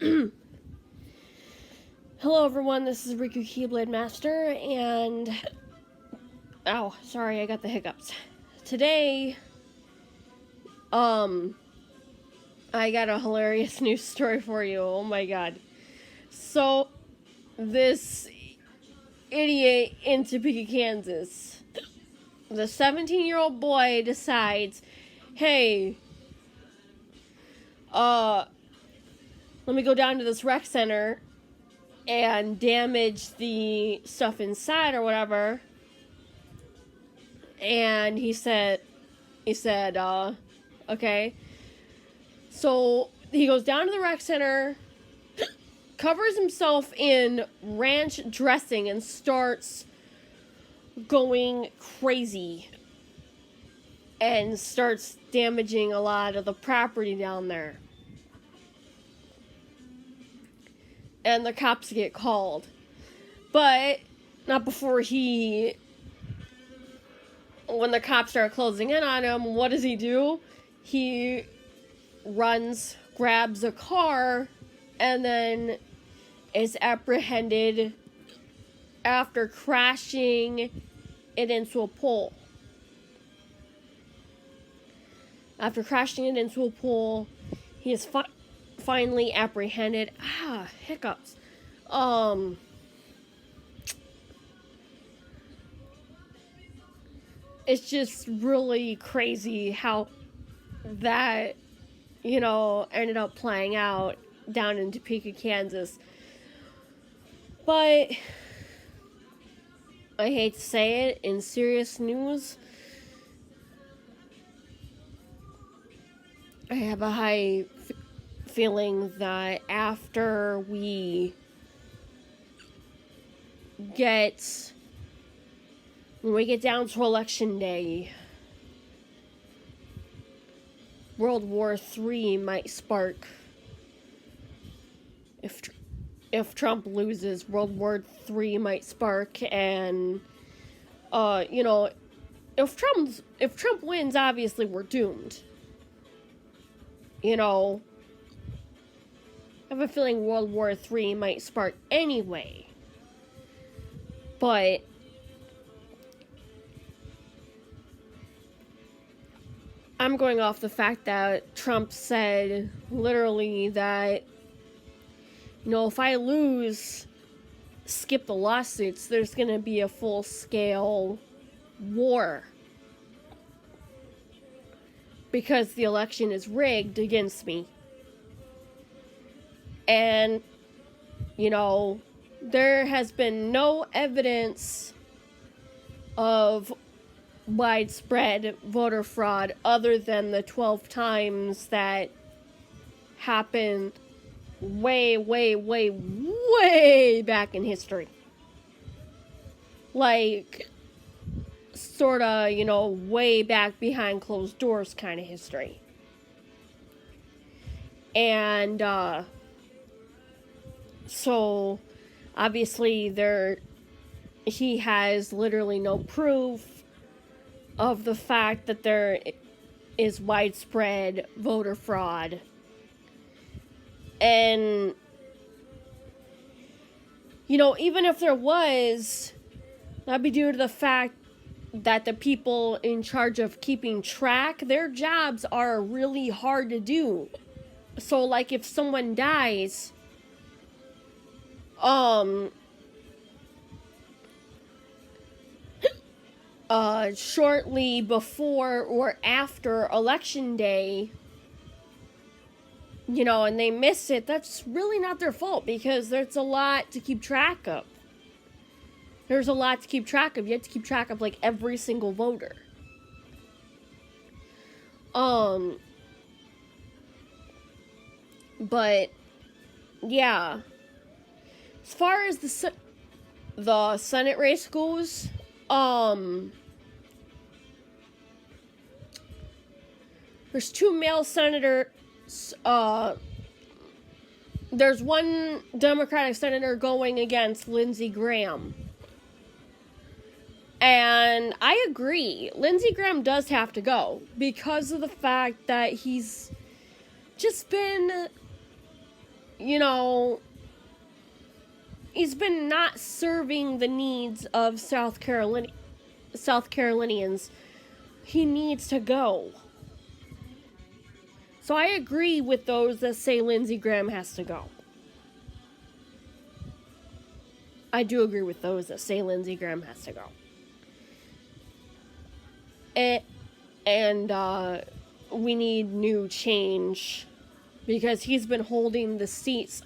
Hello everyone, this is Riku Keyblade Master, and... Oh, sorry, I got the hiccups. Today, I got a hilarious news story for you, oh my god. So, this idiot in Topeka, Kansas, the 17-year-old boy decides, hey, let me go down to this rec center and damage the stuff inside or whatever. And he said, okay. So he goes down to the rec center, covers himself in ranch dressing, and starts going crazy. And starts damaging a lot of the property down there. And the cops get called. But not before when the cops start closing in on him, what does he do? He runs, grabs a car, and then is apprehended after crashing it into a pole. After crashing it into a pole, he is finally apprehended. Hiccups. It's just really crazy how that, ended up playing out down in Topeka, Kansas. But I hate to say it, in serious news, I have a high feeling that after when we get down to election day, World War III might spark. If Trump loses, World War III might spark, and if Trump wins, obviously we're doomed. I have a feeling World War III might spark anyway. But I'm going off the fact that Trump said literally that, if I lose, skip the lawsuits, there's going to be a full-scale war. Because the election is rigged against me. And, there has been no evidence of widespread voter fraud other than the 12 times that happened way, way, way, way back in history. Like, sorta, way back behind closed doors kind of history. And, so, obviously he has literally no proof of the fact that there is widespread voter fraud. And, even if there was, that'd be due to the fact that the people in charge of keeping track, their jobs are really hard to do. So, like, if someone dies, shortly before or after election day, and they miss it, that's really not their fault, because there's a lot to keep track of. There's a lot to keep track of. You have to keep track of, like, every single voter. But, yeah. As far as the Senate race goes, there's two male senators. There's one Democratic senator going against Lindsey Graham. And I agree. Lindsey Graham does have to go because of the fact that he's just been, you know, he's been not serving the needs of South Carolinians. He needs to go. So I agree with those that say Lindsey Graham has to go. I do agree with those that say Lindsey Graham has to go. And we need new change because he's been holding the seats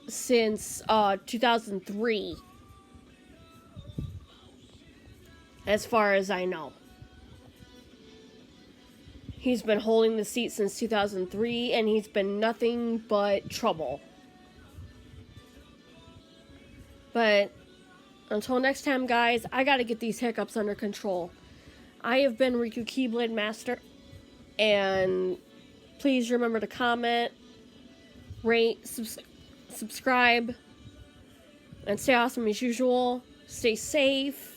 since 2003, as far as I know. He's been holding the seat since 2003, and he's been nothing but trouble. But until next time, guys, I gotta get these hiccups under control. I have been Riku Keyblade Master, and please remember to comment, rate, subscribe, and stay awesome as usual. Stay safe.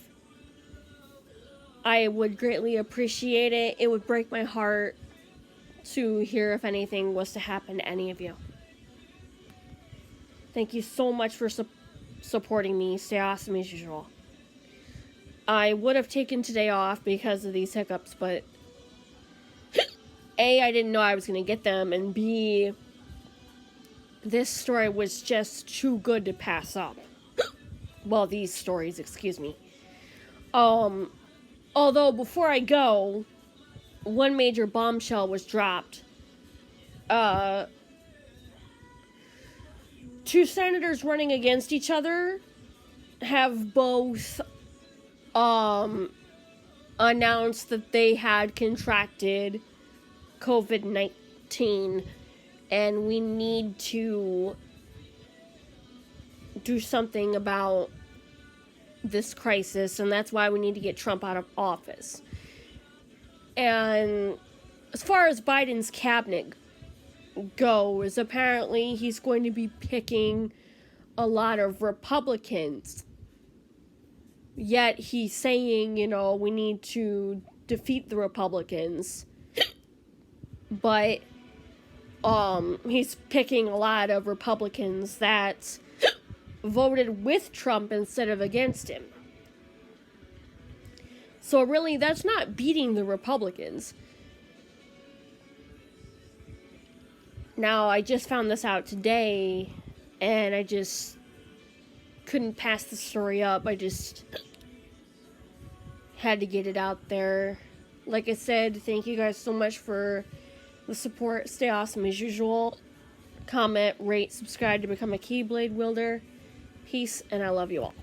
I would greatly appreciate it. It would break my heart to hear if anything was to happen to any of you. Thank you so much for supporting me. Stay awesome as usual. I would have taken today off because of these hiccups, but A, I didn't know I was going to get them, and B, this story was just too good to pass up. Well, these stories, excuse me. Although, before I go, one major bombshell was dropped. Two senators running against each other have both announced that they had contracted COVID-19, and we need to do something about this crisis, and that's why we need to get Trump out of office. And as far as Biden's cabinet goes, apparently he's going to be picking a lot of Republicans. Yet he's saying, you know, we need to defeat the Republicans. But he's picking a lot of Republicans that voted with Trump instead of against him. So really, that's not beating the Republicans. Now, I just found this out today, and I just couldn't pass the story up. I just had to get it out there. Like I said, thank you guys so much for the support. Stay awesome as usual. Comment, rate, subscribe to become a Keyblade wielder. Peace, and I love you all.